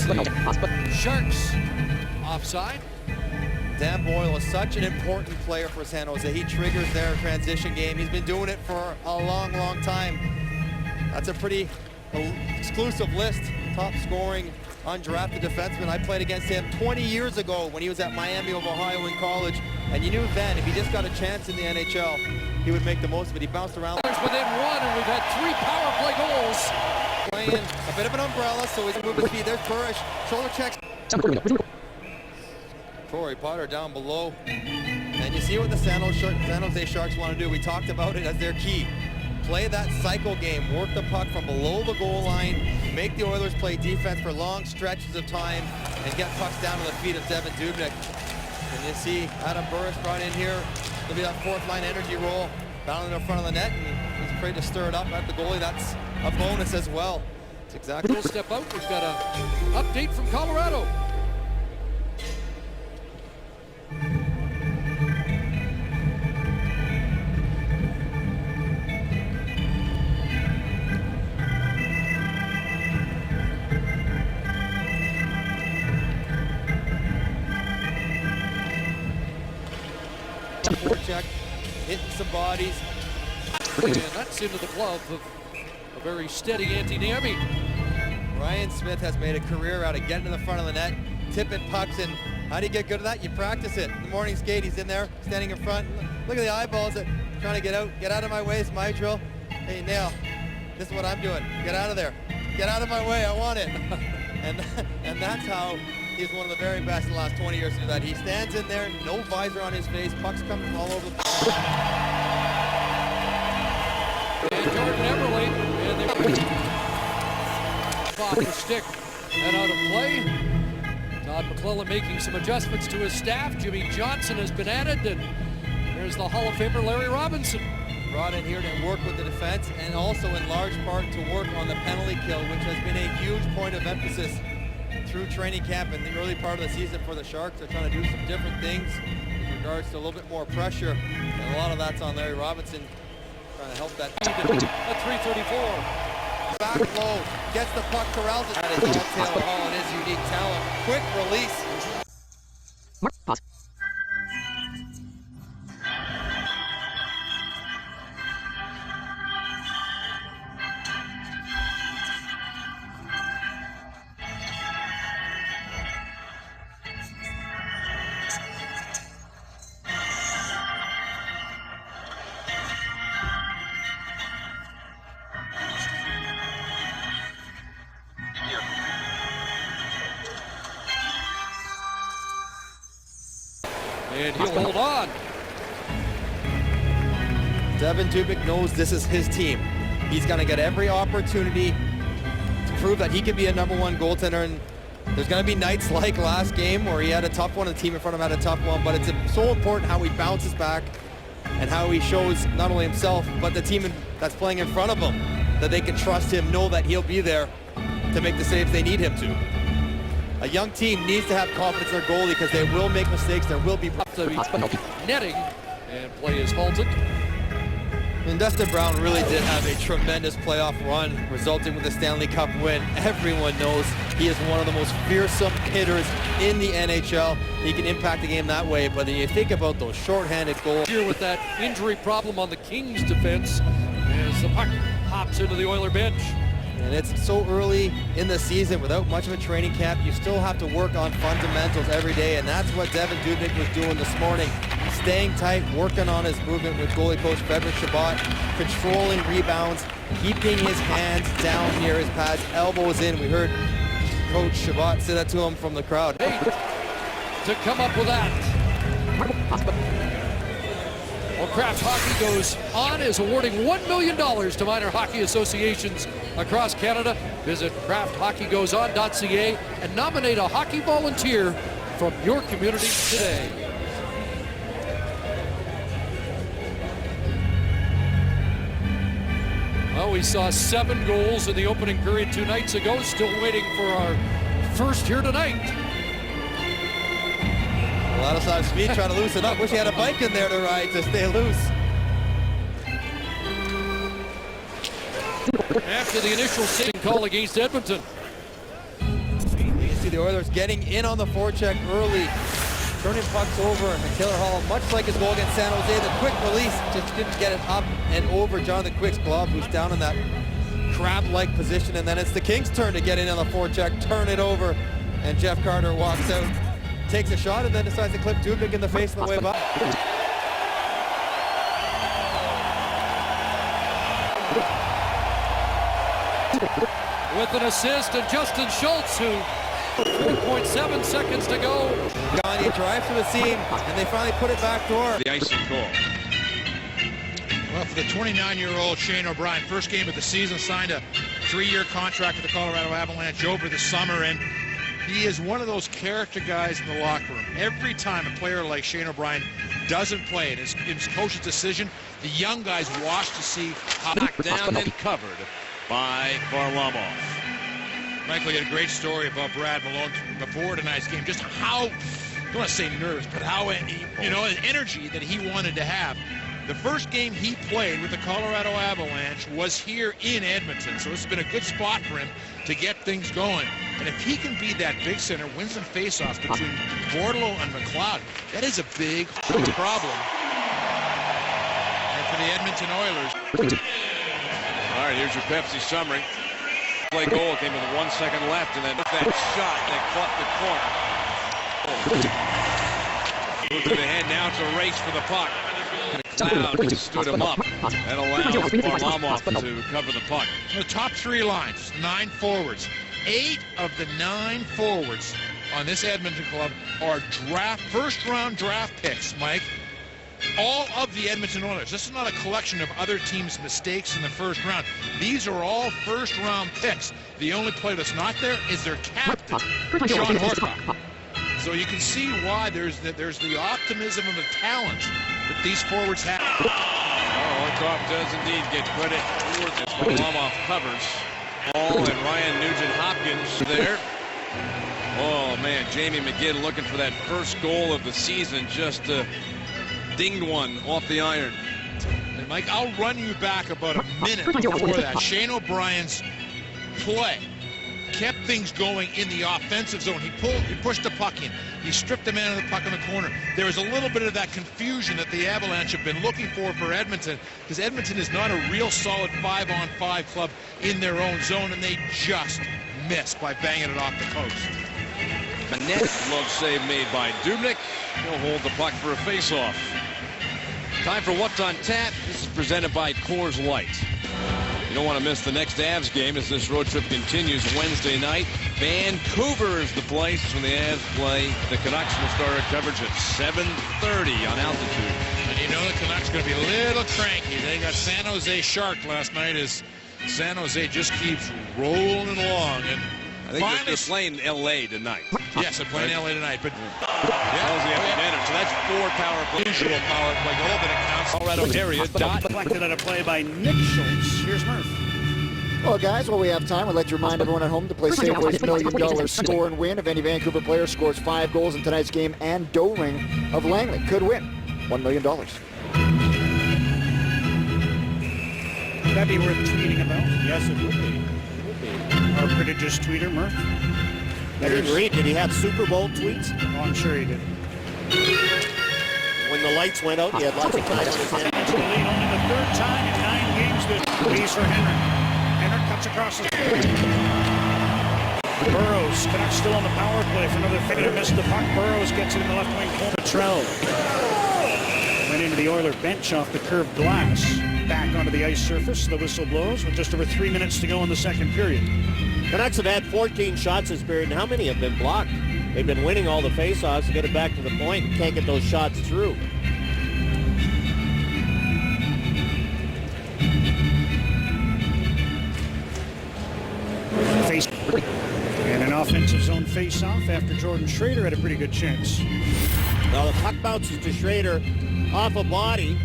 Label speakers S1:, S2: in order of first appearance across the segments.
S1: Sharks offside.
S2: Dan Boyle is such an important player for San Jose. He triggers their transition game. He's been doing it for a long, long time. That's a pretty exclusive list. Top scoring undrafted defenseman. I played against him 20 years ago when he was at Miami of Ohio in college. And you knew then if he just got a chance in the NHL, he would make the most of it. He bounced around.
S1: Within one, and we've had 3 power play goals.
S2: Playing a bit of an umbrella, so he's moving his feet. There's Burish. Shoulder checks. Corey Potter down below. And you see what the San Jose Sharks want to do. We talked about it as their key. Play that cycle game. Work the puck from below the goal line. Make the Oilers play defense for long stretches of time and get pucks down to the feet of Devin Dubnyk. And you see Adam Burish brought in here. There'll be that fourth line energy roll down in the front of the net, and he's afraid to stir it up at the goalie. That's a bonus as well. It's exactly.
S1: We'll step out. We've got an update from Colorado.
S2: Check, hitting some bodies.
S1: And that's into the glove of a very steady Antti Niemi.
S2: Ryan Smith has made a career out of getting to the front of the net, tipping pucks, and how do you get good at that? You practice it. In the morning skate, he's in there, standing in front. Look at the eyeballs that trying to get out of my way. It's my drill. Hey, Nail, this is what I'm doing. Get out of there. Get out of my way, I want it. and that's how he's one of the very best in the last 20 years to do that. He stands in there, no visor on his face, pucks coming from all over the place.
S1: And Jordan Eberle, and they're off the stick and out of play. Todd McClellan making some adjustments to his staff. Jimmy Johnson has been added, and there's the Hall of Famer Larry Robinson.
S2: Brought in here to work with the defense and also in large part to work on the penalty kill, which has been a huge point of emphasis through training camp in the early part of the season for the Sharks. They're trying to do some different things in regards to a little bit more pressure, and a lot of that's on Larry Robinson trying to help that.
S1: At 3:34.
S2: Back low, gets the puck, corrals it. That is all Taylor Hall and his unique talent. Quick release.
S3: Pause.
S1: And he'll hold on.
S2: Devin Dubnyk knows this is his team. He's going to get every opportunity to prove that he can be a #1 goaltender. And there's going to be nights like last game where he had a tough one, the team in front of him had a tough one, but it's so important how he bounces back and how he shows not only himself, but the team that's playing in front of him, that they can trust him, know that he'll be there to make the saves they need him to. A young team needs to have confidence in their goalie because they will make mistakes. There will be
S1: netting, and play is halted.
S2: And Dustin Brown really did have a tremendous playoff run, resulting with a Stanley Cup win. Everyone knows he is one of the most fearsome hitters in the NHL. He can impact the game that way, but when you think about those shorthanded goals.
S1: Here with that injury problem on the Kings defense, as the puck hops into the Oiler bench.
S2: And it's so early in the season without much of a training camp. You still have to work on fundamentals every day, and that's what Devin Dubnyk was doing this morning. Staying tight, working on his movement with goalie coach Frederick Chabot, controlling rebounds, keeping his hands down near his pads, elbows in. We heard Coach Chabot say that to him from the crowd.
S1: To come up with that. Well, Kraft Hockey goes on, is awarding $1 million to minor hockey associations across Canada. Visit crafthockeygoeson.ca and nominate a hockey volunteer from your community today. Well, we saw 7 goals in the opening period 2 nights ago. Still waiting for our first here tonight.
S2: Vladislav Smith trying to loosen up. Wish he had a bike in there to ride to stay loose. After
S1: the initial sitting call against Edmonton.
S2: You can The Oilers getting in on the forecheck early, turning pucks over, and Taylor Hall, much like his goal against San Jose, the quick release just didn't get it up and over Jonathan Quick's glove, who's down in that crab-like position. And then it's the Kings' turn to get in on the forecheck, turn it over, and Jeff Carter walks out, takes a shot, and then decides to clip Dubnyk in the face on the way by.
S1: With an assist, and Justin Schultz, who 4.7 seconds to go.
S2: Johnny drives to the seam, and they finally put it back door.
S4: The icing call.
S5: Well, for the 29-year-old Shane O'Brien, first game of the season, signed a 3-year contract with the Colorado Avalanche over the summer, and he is one of those character guys in the locker room. Every time a player like Shane O'Brien doesn't play, and his coach's decision, the young guys watch to see how
S4: Knocked down and covered by Varlamov.
S5: Michael, you had a great story about Brad Malone before tonight's game. Just how, I don't want to say nervous, but how, the energy that he wanted to have. The first game he played with the Colorado Avalanche was here in Edmonton, so this has been a good spot for him to get things going. And if he can be that big center, win some faceoffs between Bordeleau and McLeod, that is a big problem. And for the Edmonton Oilers.
S4: All right, here's your Pepsi summary. Play goal came with 1 second left, and then that shot that caught the corner. Moving ahead now to race for the puck. Cloud stood him up. That allows Varlamov to cover the puck.
S5: The top 3 lines, 9 forwards. 8 of the 9 forwards on this Edmonton club are first-round draft picks, Mike. All of the Edmonton Oilers. This is not a collection of other teams' mistakes in the first round. These are all first-round picks. The only player that's not there is their captain, Sean Horcock. So you can see why there's the optimism and the talent that these forwards have.
S4: Horcock does indeed get credit for this. Varlamov covers. Hall and Ryan Nugent-Hopkins there. Oh, man, Jamie McGinn looking for that first goal of the season, just dinged one off the iron.
S5: And Mike, I'll run you back about a minute before that. Shane O'Brien's play kept things going in the offensive zone. He pushed the puck in. He stripped the man of the puck in the corner. There was a little bit of that confusion that the Avalanche have been looking for Edmonton, because Edmonton is not a real solid 5-on-5 club in their own zone, and they just missed by banging it off the post.
S4: The net glove save made by Dubnyk. He'll hold the puck for a face-off. Time for What's on Tap. This is presented by Coors Light. You don't want to miss the next Avs game as this road trip continues Wednesday night. Vancouver is the place when the Avs play. The Canucks will start our coverage at 7:30 on altitude.
S5: And you know the Canucks are going to be a little cranky. They got San Jose sharked last night as San Jose just keeps rolling along. And
S4: I think they're playing L.A. tonight.
S5: Yes, they're playing L.A. tonight. But
S4: So that's 4 power play.
S5: usual power play goal, but it counts.
S4: Colorado area.
S6: Deflected on a play by Nick Schultz. Here's Murph.
S7: Well, guys, while we have time, I'd like to remind everyone at home to play Safeway's $1 million score and win. If any Vancouver player scores 5 goals in tonight's game, and Doring of Langley could win $1 million.
S6: Would that be worth tweeting about?
S8: Yes, it would be.
S6: Our prodigious tweeter, Murph.
S8: I didn't read. Did he have Super Bowl tweets?
S6: Oh, I'm sure he did.
S8: When the lights went out, he had lots of time on his hands.
S6: To the lead only the 3rd time in 9 games this leads for Henrik. Henrik cuts across the Burrows. Canucks still on the power play for another figure to miss the puck. Burrows gets it in the left wing. Patrell went into the Oiler bench off the curved glass. Back onto the ice surface. The whistle blows with just over 3 minutes to go in the second period.
S8: Canucks have had 14 shots this period, and how many have been blocked? They've been winning all the faceoffs to get it back to the point and can't get those shots through.
S6: And an offensive zone face-off after Jordan Schrader had a pretty good chance.
S8: Now the puck bounces to Schrader off a body,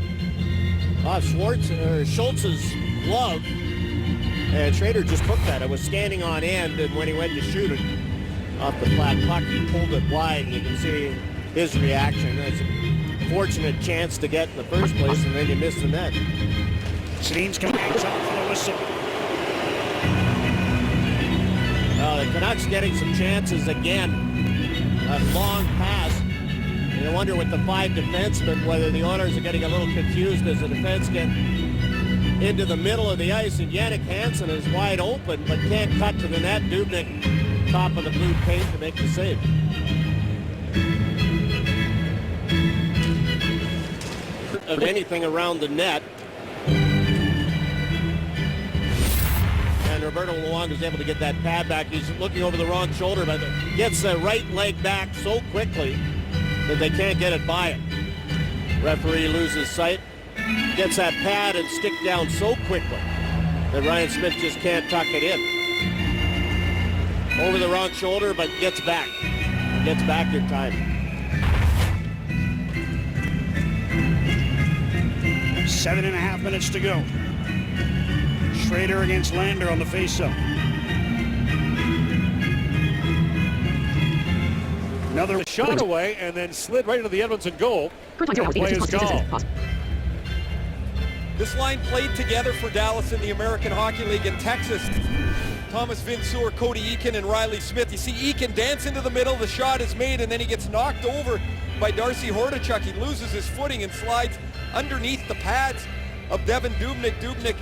S8: off Schultz's glove, and Schrader just took that. It was standing on end, and when he went to shoot it off the flat puck, he pulled it wide, and you can see his reaction. It's a fortunate chance to get in the first place, and then you miss the net.
S6: Sedin's coming up for the whistle.
S8: the Canucks getting some chances again. A long pass. And I wonder with the 5 defensemen whether the Oilers are getting a little confused as the defense get into the middle of the ice, and Jannik Hansen is wide open but can't cut to the net. Dubnyk top of the blue paint to make the save. Of anything around the net. And Roberto Luongo is able to get that pad back. He's looking over the wrong shoulder, but gets the right leg back so quickly that they can't get it by him. Referee loses sight. Gets that pad and stick down so quickly that Ryan Smith just can't tuck it in. Over the wrong shoulder, but gets back. Gets back in time.
S6: 7.5 minutes to go. Schrader against Lander on the faceoff. Another
S1: Shot away and then slid right into the Edmonton goal.
S3: And
S1: play is gone.
S2: This line played together for Dallas in the American Hockey League in Texas. Thomas Vinsour, Cody Eakin, and Riley Smith. You see Eakin dance into the middle, the shot is made, and then he gets knocked over by Darcy Hordachuk. He loses his footing and slides underneath the pads of Devin Dubnyk. Dubnyk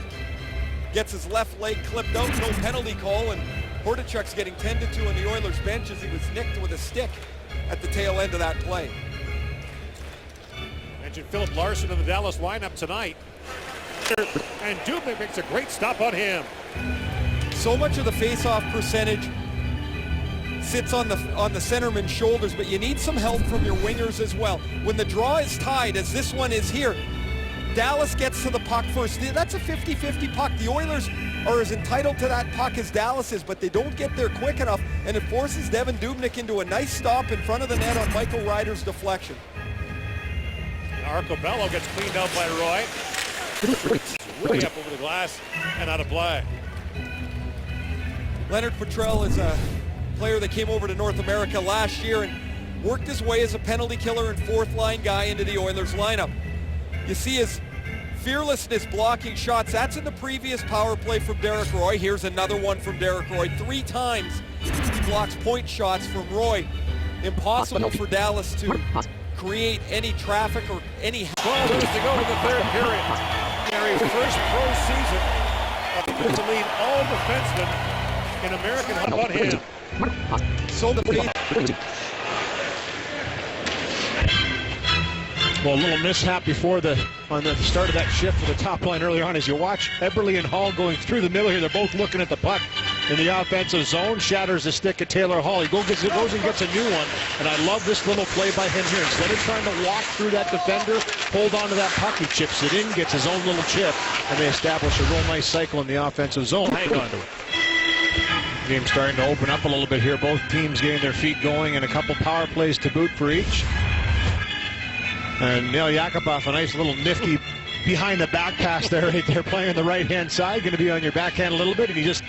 S2: gets his left leg clipped out, no penalty call, and Hordachuk's getting tended to on the Oilers bench as he was nicked with a stick at the tail end of that play.
S1: Mentioned Philip Larson in the Dallas lineup tonight. And Dubnyk makes a great stop on him.
S2: So much of the face-off percentage sits on the centerman's shoulders, but you need some help from your wingers as well. When the draw is tied, as this one is here, Dallas gets to the puck first. That's a 50-50 puck. The Oilers are as entitled to that puck as Dallas is, but they don't get there quick enough, and it forces Devin Dubnyk into a nice stop in front of the net on Michael Ryder's deflection.
S1: Arcobello gets cleaned out by Roy. Way up over the glass and out of play.
S2: Leonard Petrell is a player that came over to North America last year and worked his way as a penalty killer and fourth line guy into the Oilers lineup. You see his fearlessness blocking shots. That's in the previous power play from Derek Roy. Here's another one from Derek Roy. 3 times he blocks point shots from Roy. Impossible for Dallas to create any traffic or any...
S1: 12 minutes to go in the third period. Gary's first pro season to lead all defensemen in American. How about him?
S2: So the
S5: Well, a little mishap before on the start of that shift for the top line earlier on. As you watch Eberle and Hall going through the middle here, they're both looking at the puck in the offensive zone. Shatters the stick at Taylor Hall. He goes and gets a new one, and I love this little play by him here. Instead of trying to walk through that defender, hold on to that puck, he chips it in, gets his own little chip, and they establish a real nice cycle in the offensive zone. Hang on to it. Game's starting to open up a little bit here. Both teams getting their feet going, and a couple power plays to boot for each. And Neil Yakupov, a nice little nifty behind the back pass there. They're playing on the right-hand side, going to be on your backhand a little bit, and he just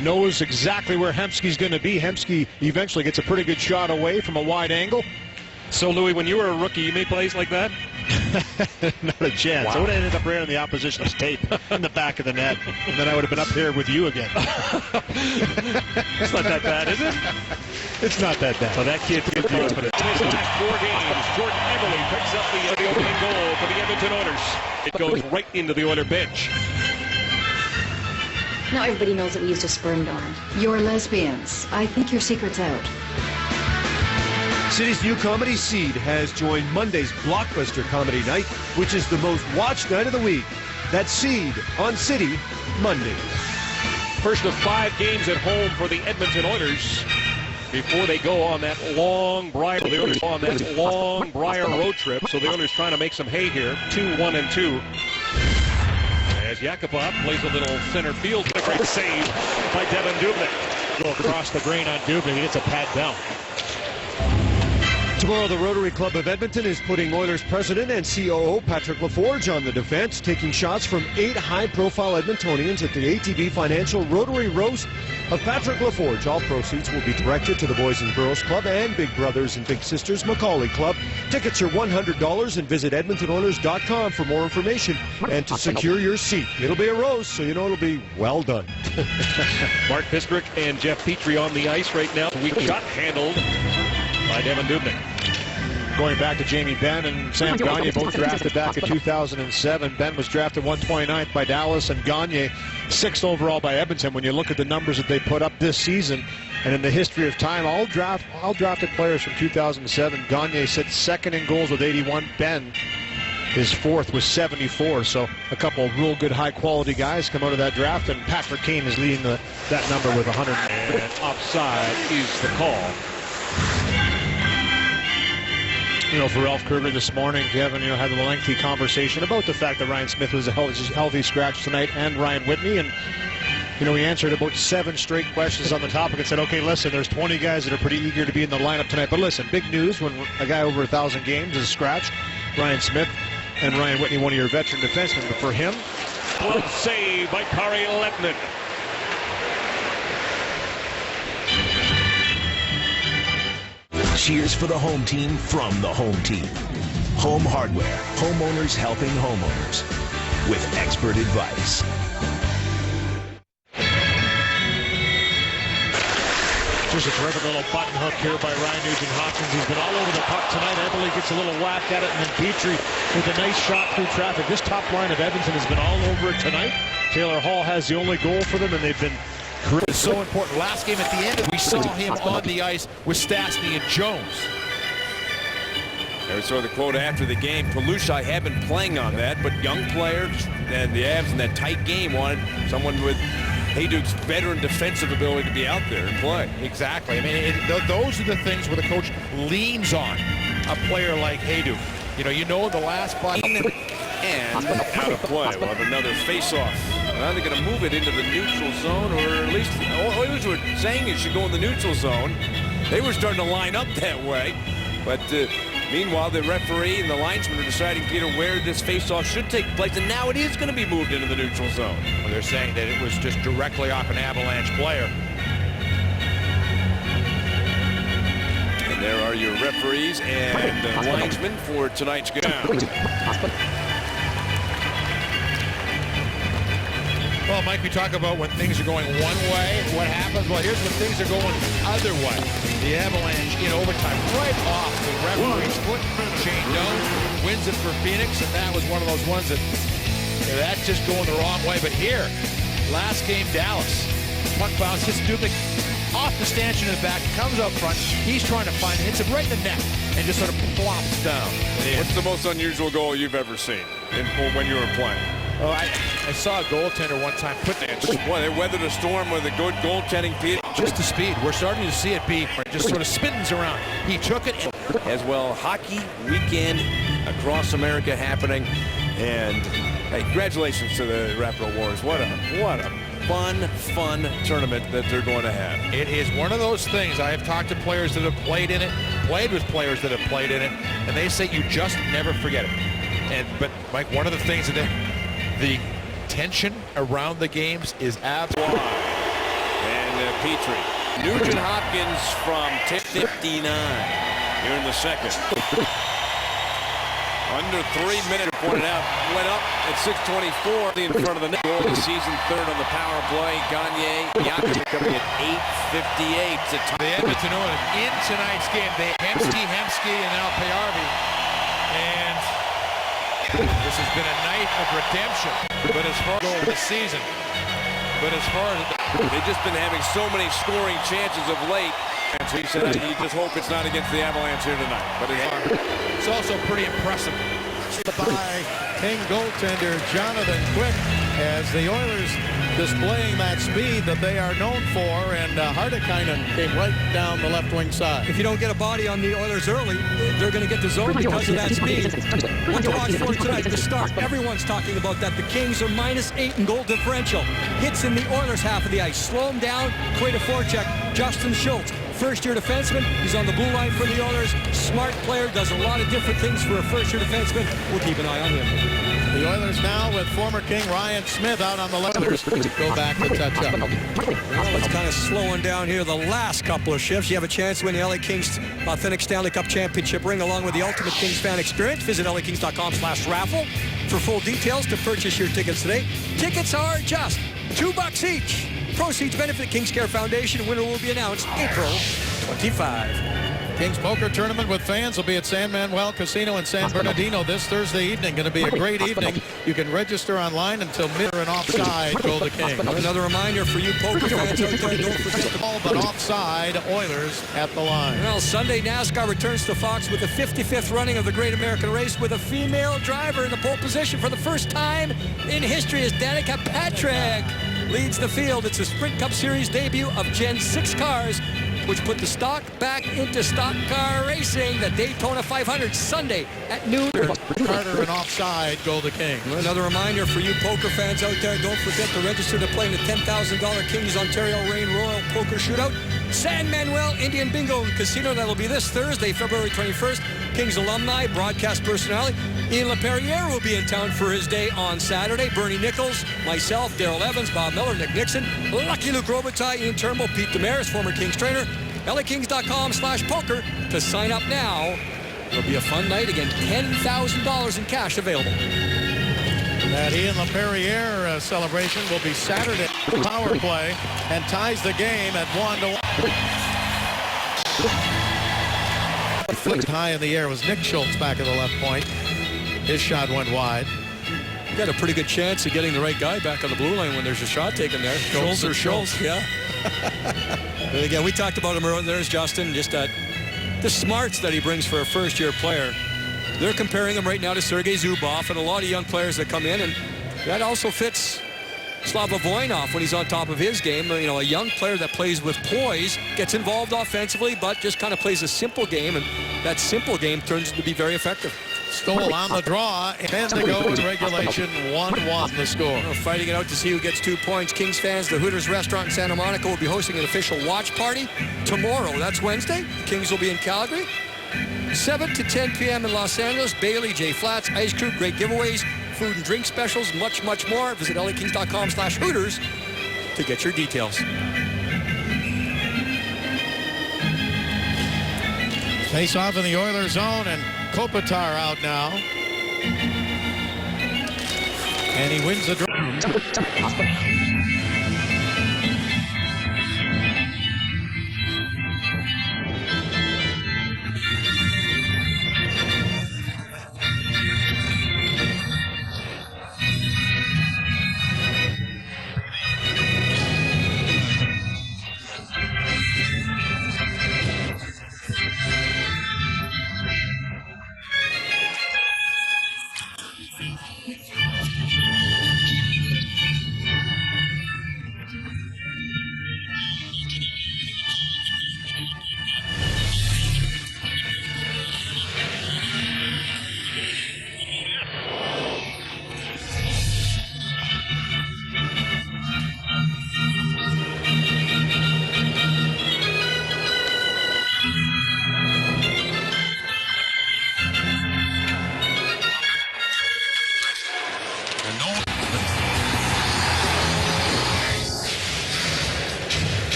S5: knows exactly where Hemsky's going to be. Hemsky eventually gets a pretty good shot away from a wide angle.
S1: So, Louis, when you were a rookie, you made plays like that?
S5: Not a chance. Wow. I would have ended up right on the opposition's tape in the back of the net, and then I would have been up here with you again.
S1: It's not that bad, is it?
S5: It's not that bad.
S1: Well, that kid's good confidence. In his last 4 games, Jordan Eberle picks up the opening goal for the Edmonton Oilers. It goes right into the Oiler bench.
S9: Now everybody knows that we used a sperm donor. You're lesbians. I think your secret's out.
S10: City's new comedy Seed has joined Monday's blockbuster comedy night, which is the most watched night of the week. That's Seed on City Monday.
S1: First of 5 games at home for the Edmonton Oilers before they go on that long Briar road trip. So the Oilers trying to make some hay here. 2-1-2. As Yakupov plays a little center field. A great save by Devin Dubnyk. Go across the grain on Dubnyk. He gets a pat down.
S10: Tomorrow, the Rotary Club of Edmonton is putting Oilers president and COO Patrick LaForge on the defense, taking shots from 8 high-profile Edmontonians at the ATB Financial Rotary Roast of Patrick LaForge. All proceeds will be directed to the Boys and Girls Club and Big Brothers and Big Sisters Macaulay Club. Tickets are $100 and visit EdmontonOilers.com for more information and to secure your seat. It'll be a roast, so you know it'll be well done.
S11: Mark Fistrick and Jeff Petrie on the ice right now. Weak shot handled by Devin Dubnyk.
S10: Going back to Jamie Benn and Sam Gagne, both drafted back in 2007. Benn was drafted 129th by Dallas and Gagne 6th overall by Edmonton. When you look at the numbers that they put up this season and in the history of time, all drafted players from 2007. Gagne sits second in goals with 81. Benn is fourth with 74. So a couple of real good high-quality guys come out of that draft, and Patrick Kane is leading that number with 100.
S11: And offside is the call.
S10: You know, for Ralph Kruger this morning, Kevin, had a lengthy conversation about the fact that Ryan Smith was a healthy scratch tonight, and Ryan Whitney, and he answered about 7 straight questions on the topic and said, okay, listen, there's 20 guys that are pretty eager to be in the lineup tonight, but listen, big news when a guy over 1,000 games is scratched. Ryan Smith and Ryan Whitney, one of your veteran defensemen, but for him,
S11: Close save by Kari Lehtonen.
S12: Cheers for the home team from the home team. Home Hardware. Homeowners helping homeowners with expert advice.
S11: Just a terrific little button hook here by Ryan Nugent-Hopkins. He's been all over the puck tonight. Eberle gets a little whack at it, and then Petrie with a nice shot through traffic. This top line of Edmonton has been all over it tonight. Taylor Hall has the only goal for them, and they've been
S5: It's so important. Last game at the end, we saw him on the ice with Stastny and Jones.
S4: There we saw the quote after the game. Palushai had been playing on that, but young players and the Avs in that tight game wanted someone with Hayduk's veteran defensive ability to be out there and play.
S5: Exactly. I mean, those are the things where the coach leans on a player like Hayduk. You know the last five.
S4: And out of play. We'll have another face-off. Now they're going to move it into the neutral zone, or at least the Oilers were saying it should go in the neutral zone. They were starting to line up that way. But meanwhile, the referee and the linesman are deciding, Peter, where this face-off should take place. And now it is going to be moved into the neutral zone.
S5: Well, they're saying that it was just directly off an Avalanche player.
S4: And there are your referees and linesmen for tonight's game.
S5: Well, Mike, we talk about when things are going one way, what happens. Well, here's when things are going other way. The Avalanche in overtime, right off the referee's foot. Shane Doan wins it for Phoenix, and that was one of those ones that that's just going the wrong way. But here, last game, Dallas, puck bounce, hits Dubnyk off the stanchion in the back, comes up front. He's trying to find it, hits it right in the net, and just sort of plops down.
S4: What's the most unusual goal you've ever seen when you were playing?
S5: Oh, I saw a goaltender one time put that.
S4: Well, they weathered a storm with a good goaltending, Pete.
S5: Just the speed. We're starting to see it be just sort of spins around. He took it.
S4: As well, hockey weekend across America happening. And hey, congratulations to the Raptor Warriors. What a fun tournament that they're going to have.
S5: It is one of those things. I have talked to players that have played in it, played with players that have played in it, and they say you just never forget it. But Mike, one of the things that the tension around the games is absolutely.
S4: And Petrie. Nugent-Hopkins from 59 here in the second. Under 3 minutes, pointed out, went up at 6:24 in front of the net. Goal of the season, third on the power play. Gagne, Jakub coming at 8:58.
S5: The Edmonton Oilers in tonight's game, they Hemsky, and now Payarvi. And this has been a night of redemption, but as far as the season,
S4: they've just been having so many scoring chances of late. And so he said, you just hope it's not against the Avalanche here tonight. But
S5: it's also pretty impressive.
S13: By King goaltender Jonathan Quick, as the Oilers displaying that speed that they are known for, and Hardekainen came right down the left wing side.
S14: If you don't get a body on the Oilers early, they're going to get the zone because of that speed. What to watch for tonight, the start. Everyone's talking about that. The Kings are -8 in goal differential. Hits in the Oilers half of the ice. Slow them down, create a forecheck. Justin Schultz First-year defenseman. He's on the blue line for the Oilers. Smart player, does a lot of different things for a first-year defenseman. We'll keep an eye on him.
S13: The Oilers now with former King Ryan Smith out on the left. Go back to touch up.
S14: Well, it's kind of slowing down here the last couple of shifts. You have a chance to win the LA Kings Authentic Stanley Cup Championship ring along with the Ultimate Kings fan experience. Visit lakings.com/raffle for full details to purchase your tickets today. Tickets are just $2 each. Proceeds benefit Kings Care Foundation. Winner will be announced April 25.
S13: Kings Poker Tournament with fans will be at San Manuel Casino in San Bernardino this Thursday evening. Going to be a great evening. You can register online until mid and offside. Go the Kings.
S14: Another reminder for you poker fans out there, don't forget the
S13: ball, but offside. Oilers at the line.
S14: Well, Sunday NASCAR returns to Fox with the 55th running of the Great American Race with a female driver in the pole position for the first time in history as Danica Patrick leads the field. It's a Sprint Cup Series debut of Gen 6 cars, which put the stock back into stock car racing. The Daytona 500 Sunday at noon.
S13: Carter and offside. Go the Kings.
S14: Another reminder for you poker fans out there, don't forget to register to play in the $10,000 Kings Ontario Reign Royal Poker Shootout. San Manuel Indian Bingo and Casino. That'll be this Thursday, February 21st. Kings alumni, broadcast personality Ian LaPerriere will be in town for his day on Saturday. Bernie Nichols, myself, Darrell Evans, Bob Miller, Nick Nixon, Lucky Luke Robitaille, Ian Turnbull, Pete Damaris, former Kings trainer. LAKings.com/poker to sign up now. It'll be a fun night. Again, $10,000 in cash available.
S13: That Ian LaPerriere celebration will be Saturday. Power play and ties the game at 1-1. Flicked high in the air was Nick Schultz back at the left point. His shot went wide.
S14: Got a pretty good chance of getting the right guy back on the blue line when there's a shot taken there. Schultz, yeah. And again, we talked about him earlier. There's Justin, just that the smarts that he brings for a first-year player. They're comparing him right now to Sergei Zubov and a lot of young players that come in, and that also fits Slava Voinov when he's on top of his game. You know, a young player that plays with poise, gets involved offensively, but just kind of plays a simple game, and that simple game turns to be very effective.
S13: Stoll on the draw, and then to go in regulation, 1-1 the score.
S14: Well, fighting it out to see who gets 2 points. Kings fans, the Hooters restaurant in Santa Monica will be hosting an official watch party tomorrow. That's Wednesday. Kings will be in Calgary. 7 to 10 p.m. in Los Angeles. Bailey, J Flats, Ice Crew, great giveaways, food and drink specials, much, much more. Visit lakings.com/Hooters to get your details.
S13: Face off in the Oilers zone, and Kopitar out now. And he wins the draw.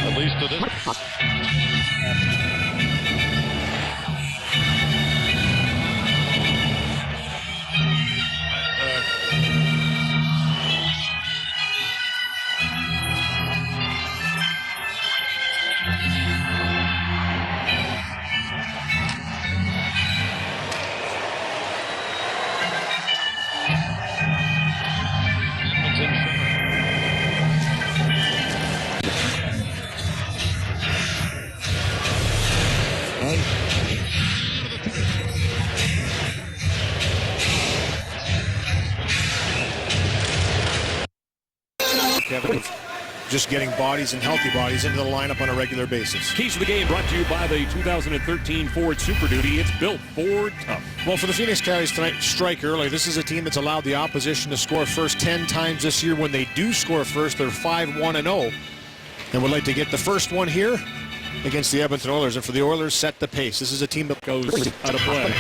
S11: At least to this.
S10: Kevin, just getting bodies and healthy bodies into the lineup on a regular basis.
S15: Keys to the game brought to you by the 2013 Ford Super Duty. It's built Ford tough.
S10: Well, for the Phoenix Coyotes tonight, strike early. This is a team that's allowed the opposition to score first 10 times this year. When they do score first, they're 5-1-0. And would like to get the first one here against the Edmonton Oilers. And for the Oilers, set the pace. This is a team that
S15: goes out of play.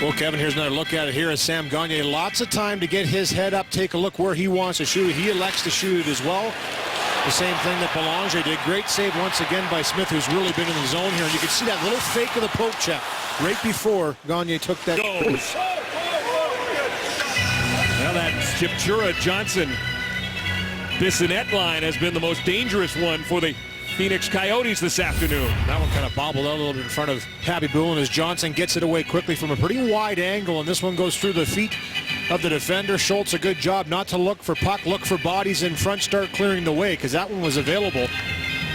S10: Well, Kevin, here's another look at it here as Sam Gagner. Lots of time to get his head up, take a look where he wants to shoot. He elects to shoot it as well. The same thing that Belanger did. Great save once again by Smith, who's really been in the zone here. And you can see that little fake of the poke check right before Gagner took that.
S15: Goes. Now that Chipchura Johnson Bissonnette line has been the most dangerous one for the Phoenix Coyotes this afternoon.
S10: That one kind of bobbled out a little bit in front of Happy Boolin as Johnson gets it away quickly from a pretty wide angle, and this one goes through the feet of the defender. Schultz, a good job not to look for puck, look for bodies in front, start clearing the way, because that one was available.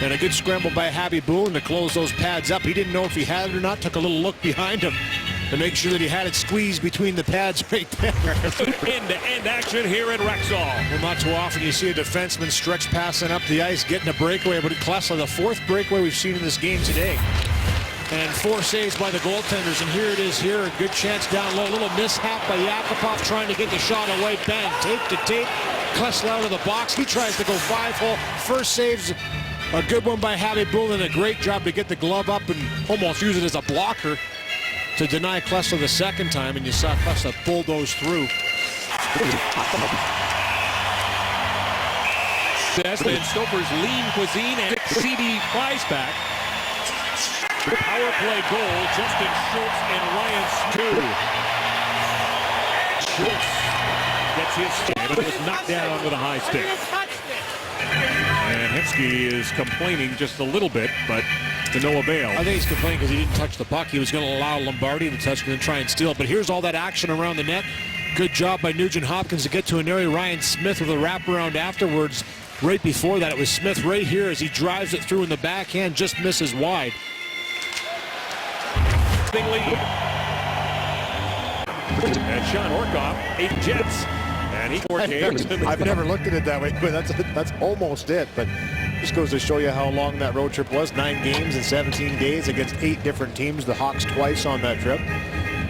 S10: And a good scramble by Happy Boolin to close those pads up. He didn't know if he had it or not, took a little look behind him to make sure that he had it squeezed between the pads right there.
S15: End-to-end action here at Rexall.
S10: Well, not too often you see a defenseman stretch passing up the ice, getting a breakaway, but Klesla, the fourth breakaway we've seen in this game today. And 4 saves by the goaltenders, and here it is here. A good chance down low. A little mishap by Yakupov trying to get the shot away. Bang, tape to tape. Klesla out of the box. He tries to go 5-hole. First save's a good one by Happy Boolin. A great job to get the glove up and almost use it as a blocker to deny Klesla the second time, and you saw Klesla bulldoze through.
S15: And Stoper's lean cuisine and CD Weisbach. Power play goal, Justin Schultz and Ryan Stu. Schultz gets his stand, but it was knocked down with a high stick. And Hemsky is complaining just a little bit, but to no avail.
S10: I think he's complaining because he didn't touch the puck. He was going to allow Lombardi to touch it and try and steal it. But here's all that action around the net. Good job by Nugent Hopkins to get to an area. Ryan Smith with a wraparound afterwards. Right before that, it was Smith right here as he drives it through in the backhand, just misses wide.
S15: And Sean Orkoff, 8 Jets. And he 4 games.
S10: I've never looked at it that way, but that's almost it. But just goes to show you how long that road trip was. 9 games in 17 days against 8 different teams. The Hawks twice on that trip.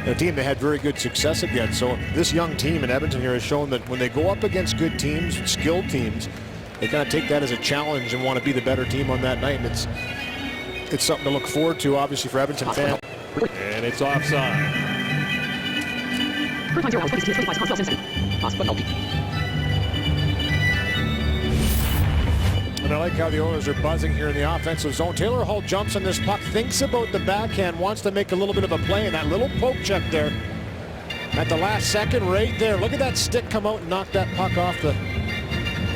S10: A team they had very good success against. So this young team in Edmonton here has shown that when they go up against good teams, skilled teams, they kind of take that as a challenge and want to be the better team on that night. And it's something to look forward to, obviously, for Edmonton fans.
S15: And it's offside.
S10: And I like how the Oilers are buzzing here in the offensive zone. Taylor Hall jumps on this puck, thinks about the backhand, wants to make a little bit of a play, and that little poke check there at the last second right there. Look at that stick come out and knock that puck off the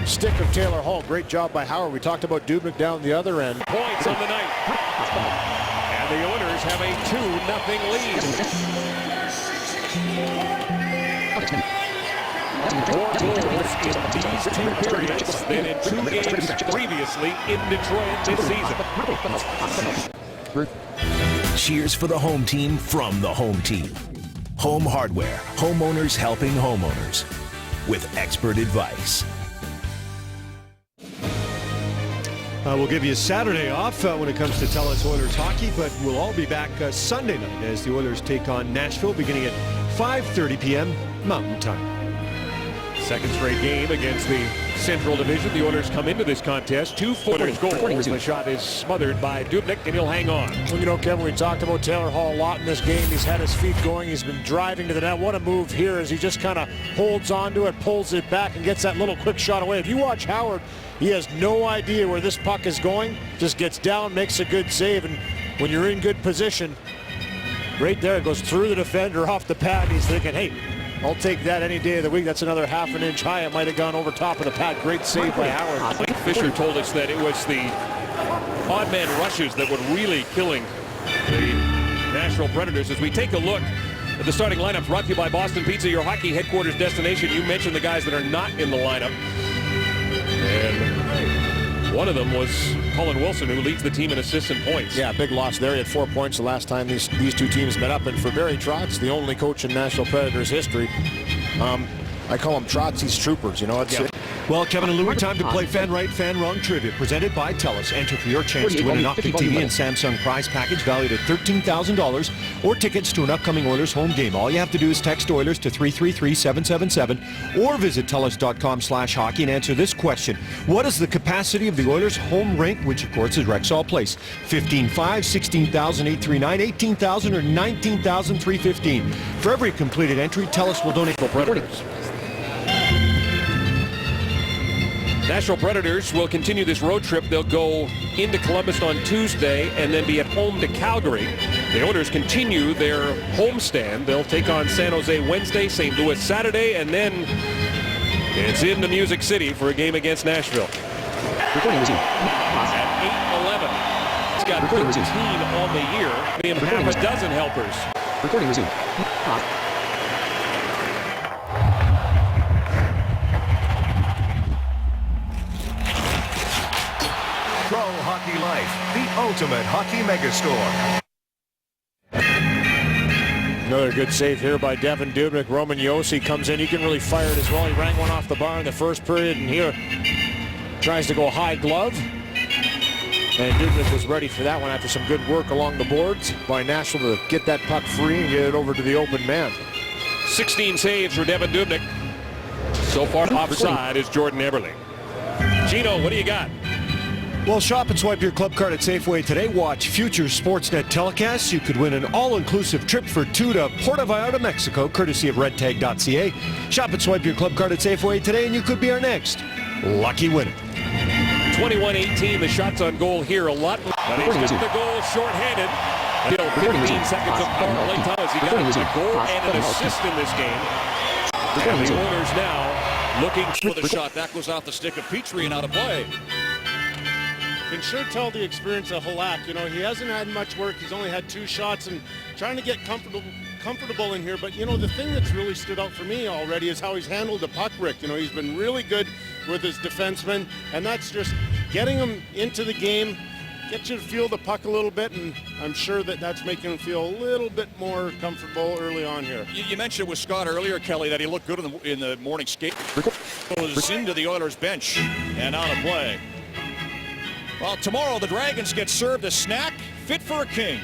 S5: stick of Taylor Hall. Great job by Howard. We talked about Dubnyk down the other end.
S15: Points on the night. And the Oilers have a 2-0 lead. More goals in these 2 periods than in 2 games previously in Detroit this season.
S12: Cheers for the home team from the home team. Home Hardware, homeowners helping homeowners with expert advice.
S10: We'll give you Saturday off when it comes to TELUS Oilers hockey, but we'll all be back Sunday night as the Oilers take on Nashville beginning at 5:30 p.m. Mountain Time.
S15: Second straight game against the Central Division. The Oilers come into this contest 2-4 goals. The shot is smothered by Dubnyk, and he'll hang on.
S5: Well, you know, Kevin, we talked about Taylor Hall a lot in this game. He's had his feet going. He's been driving to the net. What a move here as he just kind of holds onto it, pulls it back, and gets that little quick shot away. If you watch Howard, he has no idea where this puck is going. Just gets down, makes a good save, and when you're in good position, right there, it goes through the defender off the pad. He's thinking, hey, I'll take that any day of the week. That's another ½ an inch high. It might have gone over top of the pad. Great save by Howard.
S15: Fisher told us that it was the odd man rushes that were really killing the Nashville Predators. As we take a look at the starting lineup, brought to you by Boston Pizza, your hockey headquarters destination. You mentioned the guys that are not in the lineup. And one of them was Colin Wilson, who leads the team in assists and points.
S5: Yeah, big loss there. He had 4 points the last time these 2 teams met up. And for Barry Trotz, the only coach in Nashville Predators history, I call them Trotzy's troopers. You know, it's
S10: Well, Kevin and Louie, time to play Fan Right, Fan Wrong Trivia, presented by TELUS. Enter for your chance to win an Octane TV and Samsung prize package valued at $13,000 or tickets to an upcoming Oilers home game. All you have to do is text Oilers to 333-777 or visit TELUS.com/hockey and answer this question. What is the capacity of the Oilers home rink, which of course is Rexall Place? 15,500, 16,839, 18,000, or 19,315. For every completed entry, TELUS will donate to Predators.
S15: Nashville Predators will continue this road trip. They'll go into Columbus on Tuesday and then be at home to Calgary. The Oilers continue their homestand. They'll take on San Jose Wednesday, St. Louis Saturday, and then it's into Music City for a game against Nashville. At 8-11. He's got 13 on the year, and half a dozen helpers.
S3: Recording resumed. Pause.
S12: Pro Hockey Life, the ultimate hockey megastore.
S5: Another good save here by Devin Dubnyk. Roman Josi comes in. He can really fire it as well. He rang one off the bar in the first period, and here tries to go high glove. And Dubnyk was ready for that one after some good work along the boards by Nashville to get that puck free and get it over to the open man.
S15: 16 saves for Devin Dubnyk. So far offside is Jordan Eberle. Gino, what do you got?
S10: Well, shop and swipe your club card at Safeway today. Watch future Sportsnet telecasts. You could win an all-inclusive trip for 2 to Puerto Vallarta, Mexico, courtesy of redtag.ca. Shop and swipe your club card at Safeway today, and you could be our next lucky winner.
S15: 21-18, the shots on goal here a lot. But he's got the goal short-handed. Still 15 seconds of parlay time as he got a goal and an assist in this game. And the Oilers now looking
S14: for the shot. That goes off the stick of Petrie and out of play.
S16: Can sure tell the experience of Halak. You know, he hasn't had much work. He's only had 2 shots and trying to get comfortable in here. But, you know, the thing that's really stood out for me already is how he's handled the puck, Rick. You know, he's been really good with his defensemen, and that's just getting him into the game, get you to feel the puck a little bit, and I'm sure that that's making him feel a little bit more comfortable early on here.
S14: You mentioned with Scott earlier, Kelly, that he looked good in the morning skate. Goes into the Oilers bench and out of play. Well, tomorrow the Dragons get served a snack fit for a king.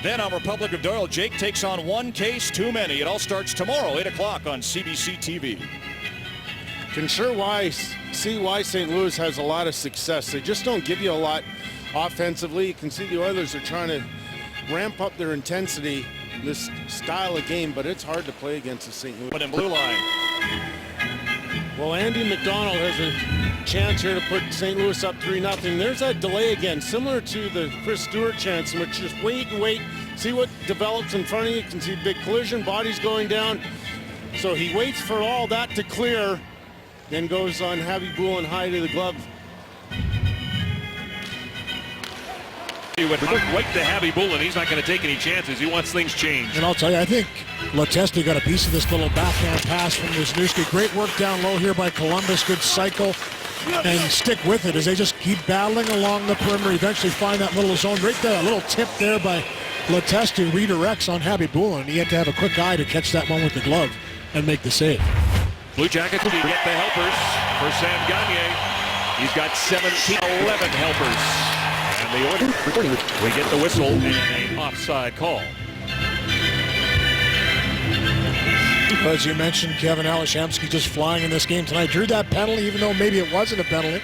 S14: Then on Republic of Doyle, Jake takes on One Case Too Many. It all starts tomorrow, 8 o'clock on CBC TV.
S16: Can sure see why St. Louis has a lot of success. They just don't give you a lot offensively. You can see the Oilers are trying to ramp up their intensity in this style of game, but it's hard to play against the St. Louis.
S14: But in blue line.
S16: Well, Andy McDonald has a chance here to put St. Louis up 3-0. There's that delay again, similar to the Chris Stewart chance, in which just wait and wait, see what develops in front of you. You can see big collision, bodies going down. So he waits for all that to clear, then goes on Javi Boulin high to the glove.
S15: He went right to Javi Boulin. He's not going to take any chances. He wants things changed.
S11: And I'll tell you, I think Letestu got a piece of this little backhand pass from Wisniewski. Great work down low here by Columbus. Good cycle. And stick with it as they just keep battling along the perimeter. Eventually find that little zone. Right there, a little tip there by Letestu redirects on Javi Boulin. He had to have a quick eye to catch that one with the glove and make the save.
S15: Blue Jackets get the helpers for Sam Gagner. He's got 11 helpers. And the Oilers, we get the whistle and an offside call.
S11: As you mentioned, Kevin Alashemsky just flying in this game tonight. Drew that penalty, even though maybe it wasn't a penalty.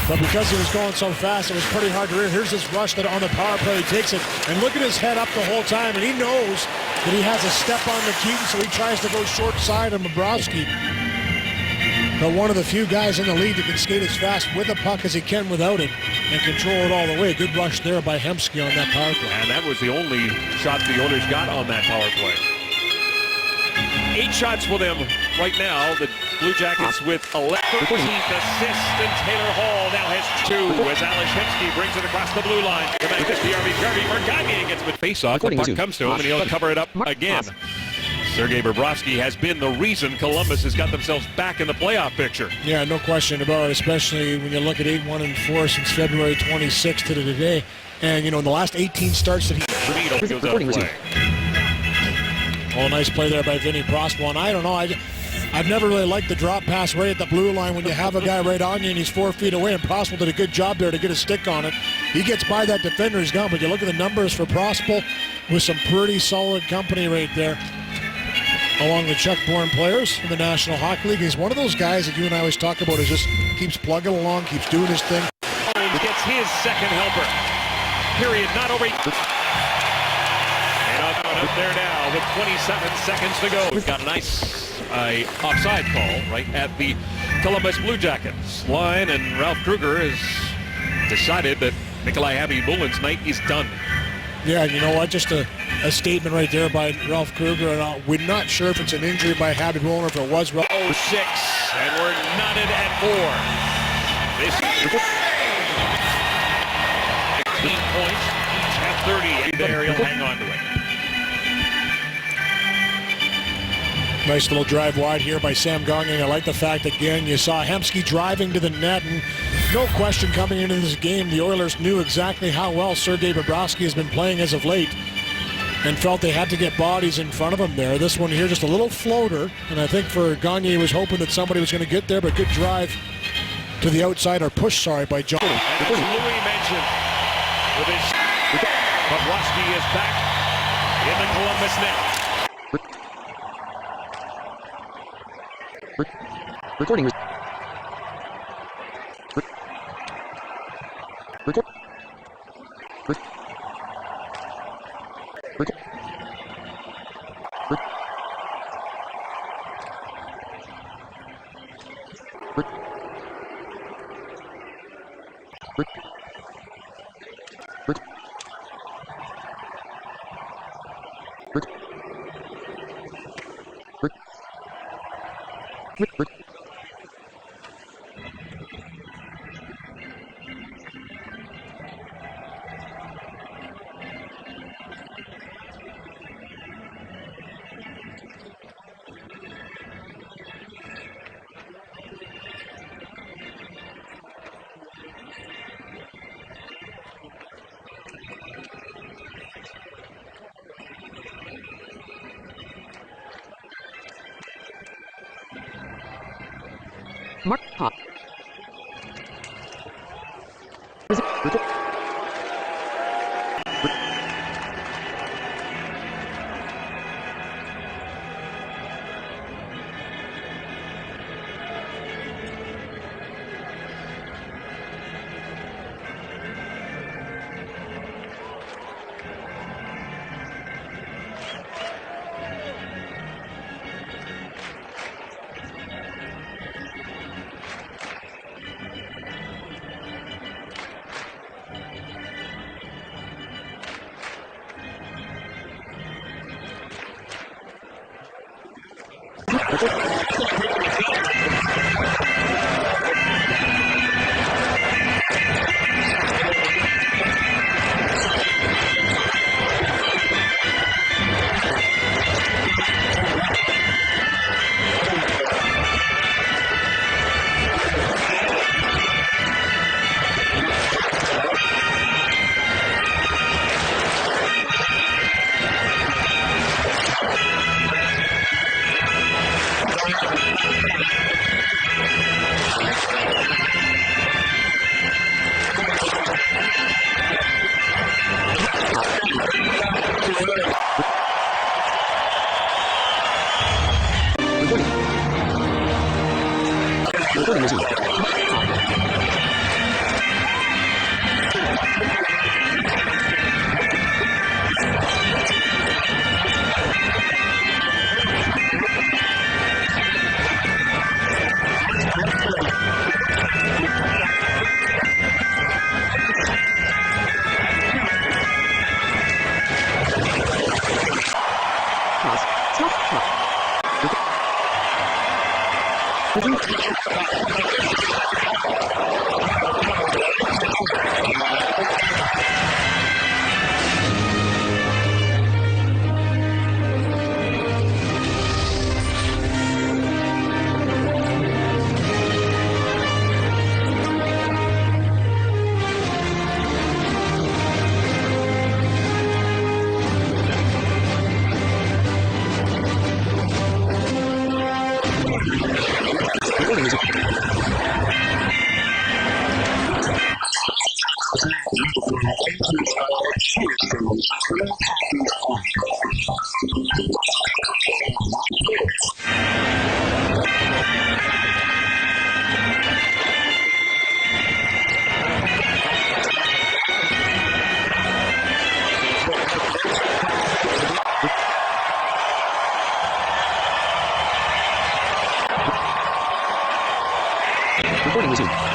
S11: But because he was going so fast, it was pretty hard to read. Here's this rush that on the power play. He takes it, and look at his head up the whole time. And he knows that he has a step on the Keaton, so he tries to go short side of Bobrovsky. But one of the few guys in the league that can skate as fast with a puck as he can without it and control it all the way. Good rush there by Hemsky on that power play.
S15: And that was the only shot the Oilers got on that power play. 8 shots for them right now. The Blue Jackets with 11th assist, and Taylor Hall now has 2 as Alashemsky brings it across the blue line. The back is Jarvi for Gagner gets with face-off. The puck comes to him, and he'll cover it up again. Sergei Bobrovsky has been the reason Columbus has got themselves back in the playoff picture.
S11: Yeah, no question about it, especially when you look at 8-1-4 since February 26th to today. And, you know, in the last 18 starts that he...
S15: goes out of play.
S11: Oh, nice play there by Vinny Prospal. And I don't know, I've never really liked the drop pass right at the blue line when you have a guy right on you and he's 4 feet away, and Prospal did a good job there to get a stick on it. He gets by that defender, he's gone, but you look at the numbers for Prospal with some pretty solid company right there along the Czech-born players in the National Hockey League. He's one of those guys that you and I always talk about, is just keeps plugging along, keeps doing his thing.
S15: Gets his second helper. Period, not over. And up there now with 27 seconds to go. We've got a nice offside call right at the Columbus Blue Jackets line, and Ralph Kruger has decided that Nikolai Javi-Boulin's night is done.
S11: Yeah, you know what? Just a statement right there by Ralph Kruger. And we're not sure if it's an injury by Javi-Bouline or if it was Ralph.
S15: 06, and we're knotted at 4. This 16 points, each have 30 there. He'll hang on to it.
S11: Nice little drive wide here by Sam Gagner. I like the fact that, again, you saw Hemsky driving to the net, and no question coming into this game, the Oilers knew exactly how well Sergei Bobrovsky has been playing as of late and felt they had to get bodies in front of him there. This one here, just a little floater, and I think for Gagner, he was hoping that somebody was going to get there, but good drive to the outside, or push, sorry, by John.
S15: As Louis mentioned, with his Bobrovsky is back in the Columbus net.
S3: Recording. Record. Mark Pop.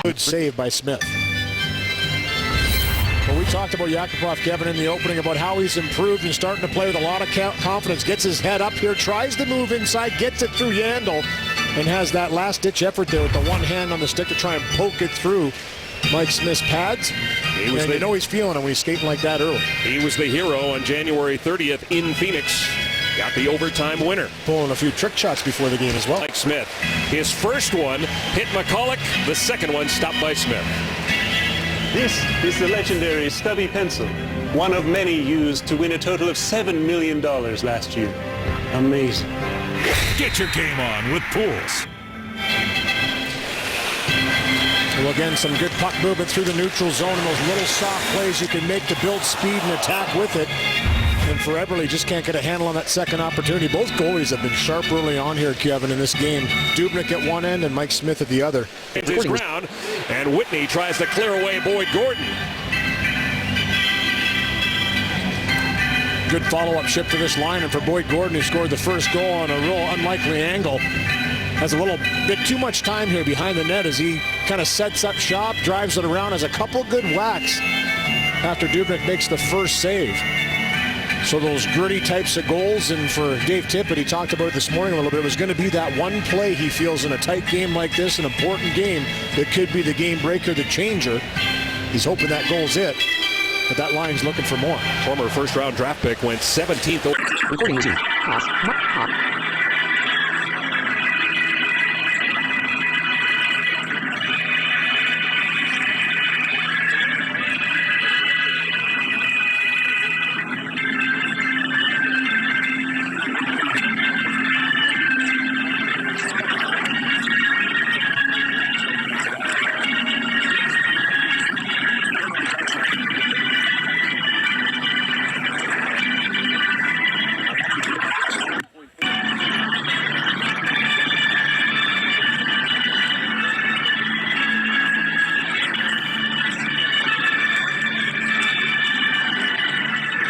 S6: Good save by Smith. Well, we talked about Yakupov, Kevin, in the opening about how he's improved and starting to play with a lot of confidence. Gets his head up here, tries to move inside, gets it through Yandel, and has that last-ditch effort there with the one hand on the stick to try and poke it through Mike Smith's pads. They know he's feeling it when he's skating like that early.
S15: He was the hero on January 30th in Phoenix. Got the overtime winner.
S6: Pulling a few trick shots before the game as well.
S15: Mike Smith. His first one hit McCulloch. The second one stopped by Smith.
S17: This is the legendary stubby pencil, one of many used to win a total of $7 million last year. Amazing.
S12: Get your game on with Pools.
S6: Well, again, some good puck movement through the neutral zone and those little soft plays you can make to build speed and attack with it. And for Eberle, just can't get a handle on that second opportunity. Both goalies have been sharp early on here, Kevin, in this game. Dubnyk at one end and Mike Smith at the other.
S15: It's his ground, and Whitney tries to clear away Boyd Gordon.
S6: Good follow-up ship to this line, and for Boyd Gordon, who scored the first goal on a real unlikely angle. Has a little bit too much time here behind the net as he kind of sets up shop, drives it around, has a couple good whacks after Dubnyk makes the first save. So those gritty types of goals, and for Dave Tippett, he talked about it this morning a little bit, it was going to be that one play he feels in a tight game like this, an important game, that could be the game breaker, the changer. He's hoping that goal's it, but that line's looking for more.
S15: Former first-round draft pick went 17th.
S3: Recording routine. Pause. Pause.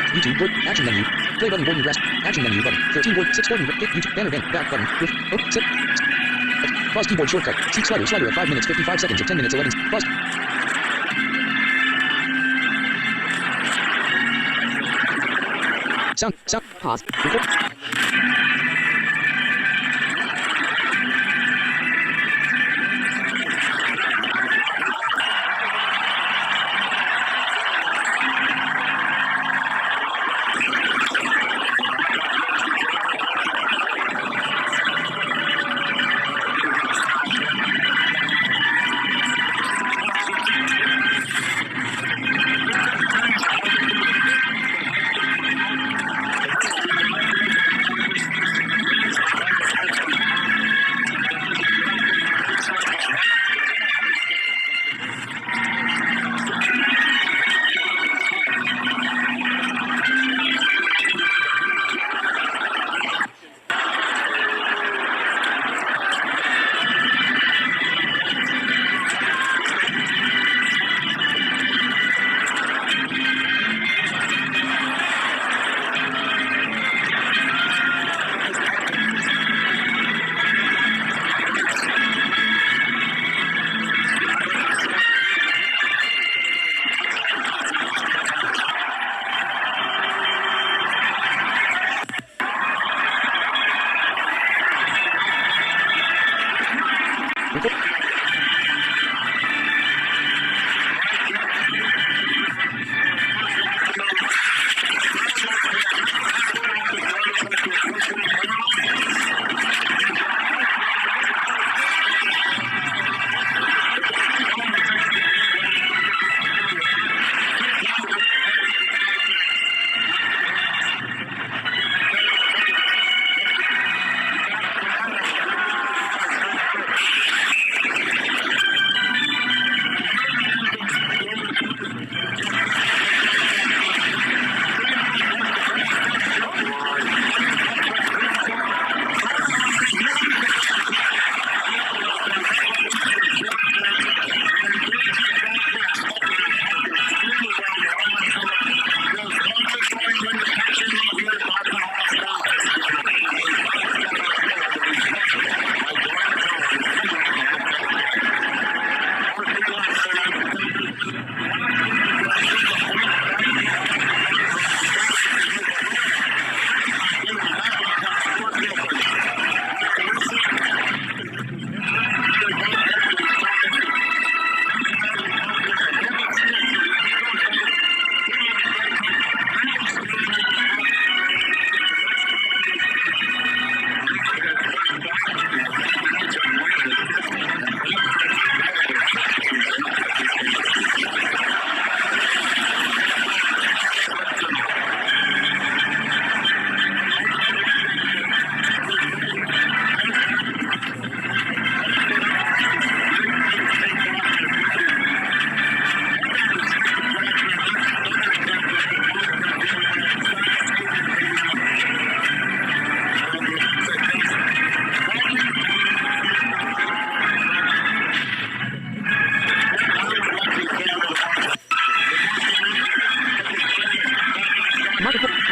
S3: YouTube, Gord, action menu, play button, Gordon, Graschuk, action menu button, 13 Gord, 6 Gordon, YouTube, banner, back button, with, set, pause keyboard shortcut, seek slider at 5 minutes, 55 seconds, of 10 minutes, 11, pause. Sound, pause, record.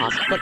S3: Pause. But.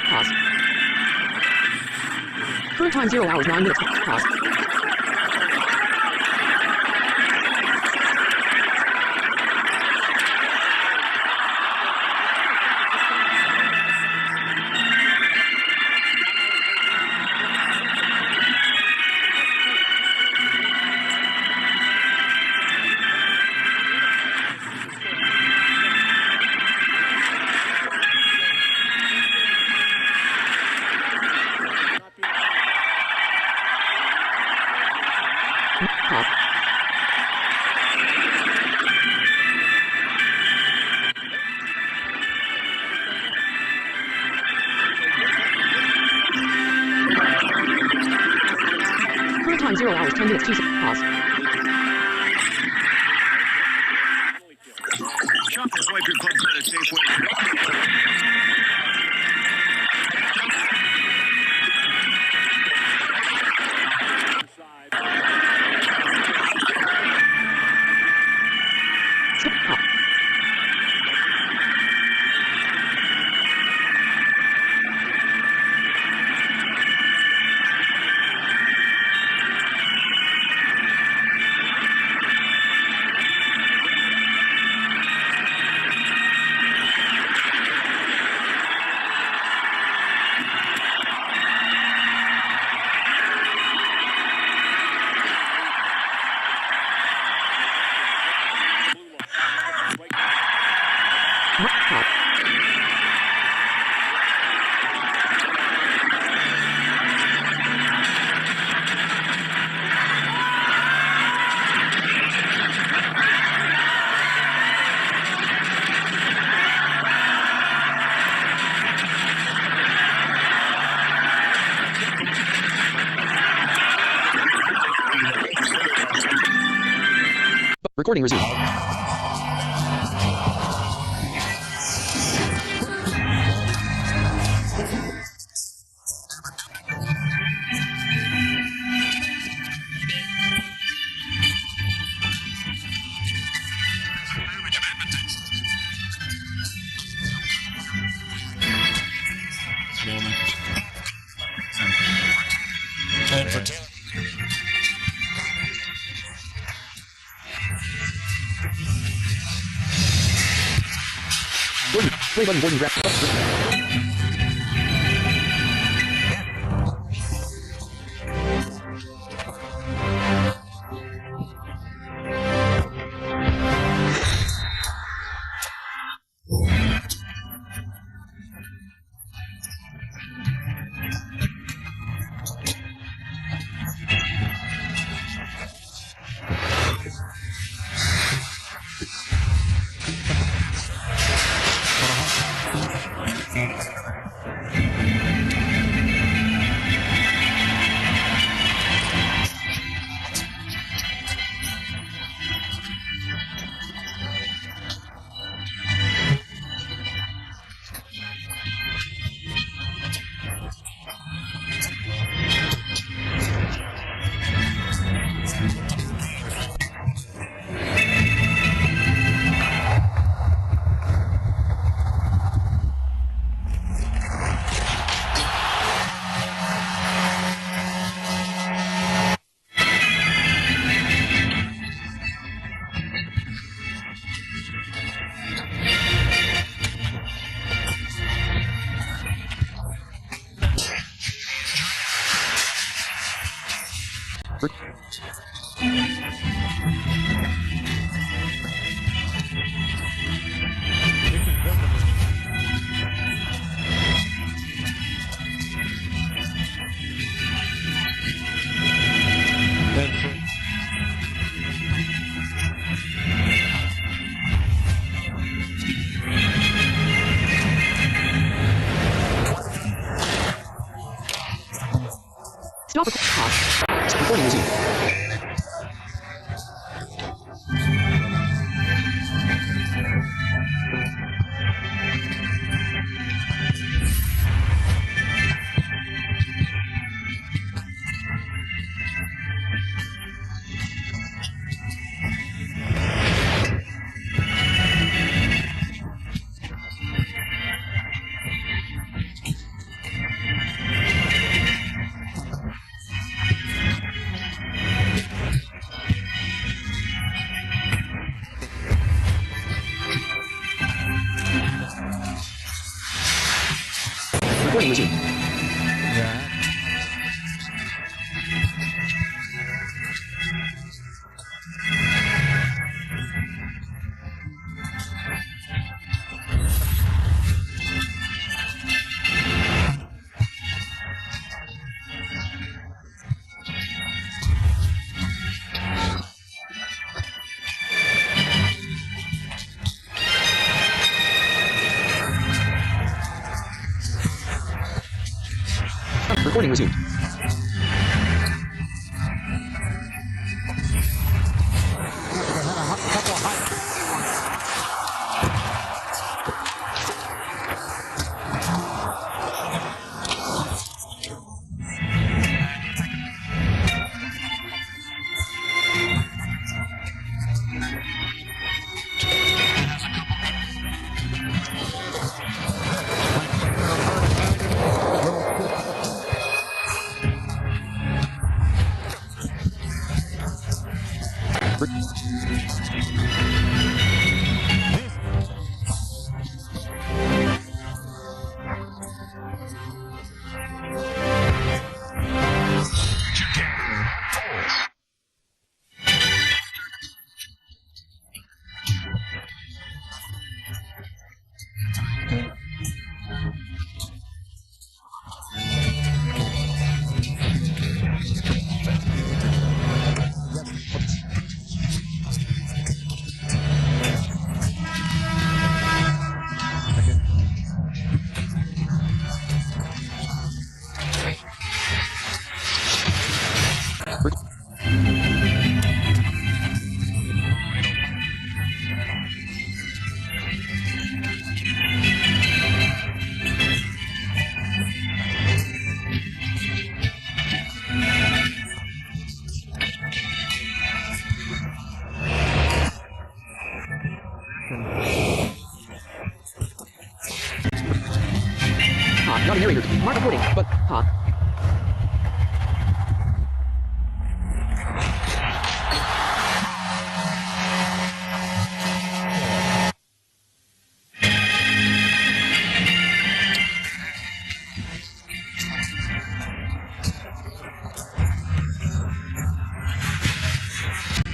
S3: Pause. Current time 0 hours 9 minutes. Pause. Current time 0 hours 10 minutes 2 seconds. Pause.
S18: Shop the Swipe Your Club credit Safeway.
S3: Recording resumed.
S11: And for 10.
S3: Play button, Gordon, grab. Stop recording resumed. Recording resumed. Recording resumed. Not a narrator. Mark recording, but hot.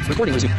S3: Recording resumed.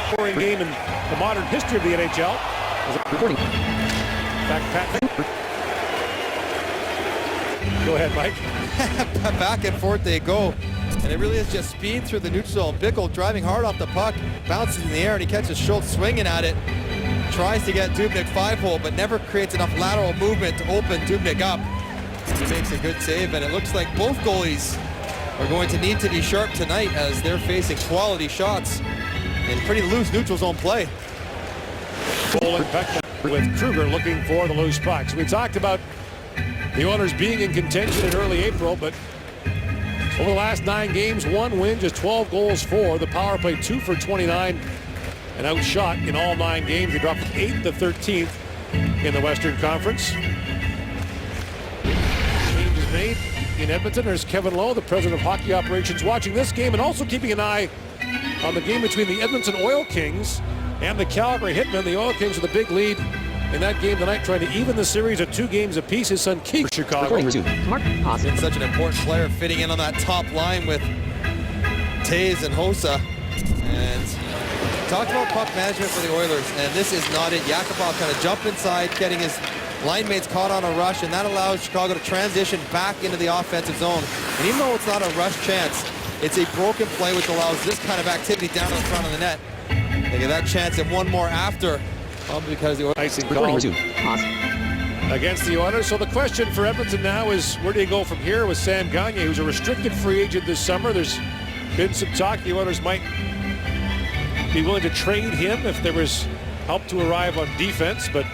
S6: Scoring game in the modern history of the NHL.
S3: Recording.
S15: Back, Pat. Go ahead, Mike.
S2: Back and forth they go. And it really is just speed through the neutral zone. Bickle driving hard off the puck, bounces in the air, and he catches Schultz swinging at it. Tries to get Dubnyk 5-hole, but never creates enough lateral movement to open Dubnyk up. He makes a good save, and it looks like both goalies are going to need to be sharp tonight as they're facing quality shots in pretty loose neutral zone play.
S15: With Kruger looking for the loose pucks. We talked about the Oilers being in contention in early April, but over the last 9 games, 1 win, just 12 goals for. The power play 2 for 29 and outshot in all 9 games. They dropped from 8th to 13th in the Western Conference. Change is made in Edmonton. There's Kevin Lowe, the president of hockey operations, watching this game and also keeping an eye on the game between the Edmonton Oil Kings and the Calgary Hitmen. The Oil Kings with a big lead in that game tonight, trying to even the series at 2 games apiece. His son Keith, Chicago.
S2: It's such an important player fitting in on that top line with Taves and Hossa. And talked about puck management for the Oilers, and this is not it. Yakupov kind of jumped inside, getting his line mates caught on a rush, and that allows Chicago to transition back into the offensive zone. And even though it's not a rush chance, it's a broken play which allows this kind of activity down in the front of the net. They get that chance and one more after. Probably because the Oilers
S15: icing call against the Oilers. So the question for Edmonton now is, where do you go from here with Sam Gagner, who's a restricted free agent this summer? There's been some talk the Oilers might be willing to trade him if there was help to arrive on defense, but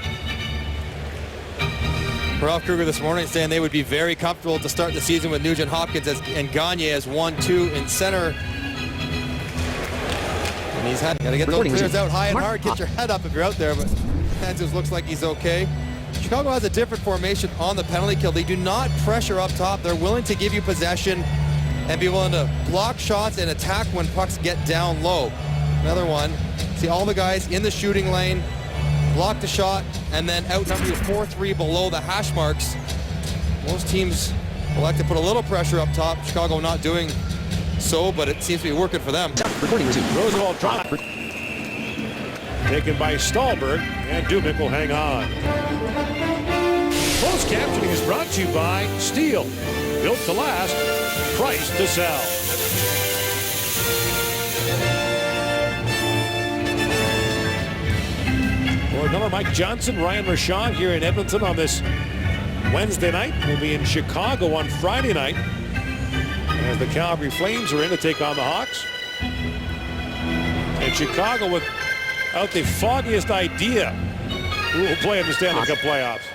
S2: Ralph Kruger this morning saying they would be very comfortable to start the season with Nugent Hopkins and Gagner as 1-2 in center. And he's got to get those clears out high and hard. Get your head up if you're out there, but Kansas looks like he's okay. Chicago has a different formation on the penalty kill. They do not pressure up top. They're willing to give you possession and be willing to block shots and attack when pucks get down low. Another one. See all the guys in the shooting lane, block the shot, and then outnumber you 4-3 below the hash marks. Most teams will like to put a little pressure up top. Chicago not doing so, but it seems to be working for them.
S15: Roosevelt drop. Taken by Stahlberg, and Dubnyk will hang on. Closed captioning is brought to you by Steel. Built to last, priced to sell. For another Mike Johnson, Ryan Marchand here in Edmonton on this Wednesday night. We'll be in Chicago on Friday night as the Calgary Flames are in to take on the Hawks. And Chicago without the foggiest idea who will play in the Stanley Cup playoffs.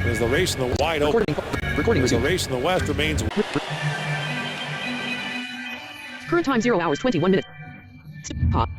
S15: As the race in the wide open. As the race in the West remains.
S3: Current time 0 hours 21 minutes. Pop.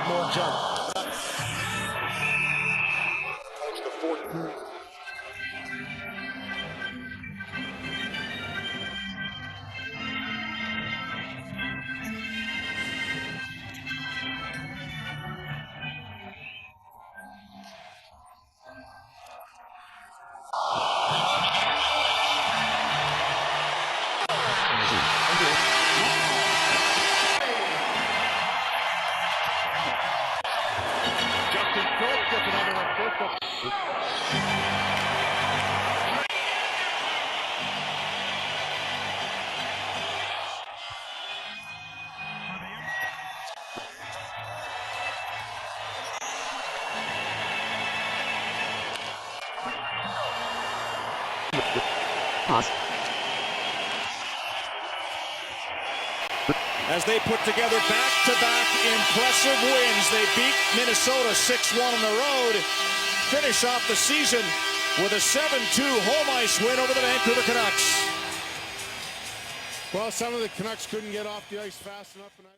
S11: More jump.
S3: Pause.
S6: As they put together back-to-back impressive wins, they beat Minnesota 6-1 on the road, finish off the season with a 7-2 home ice win over the Vancouver Canucks.
S16: Well, some of the Canucks couldn't get off the ice fast enough.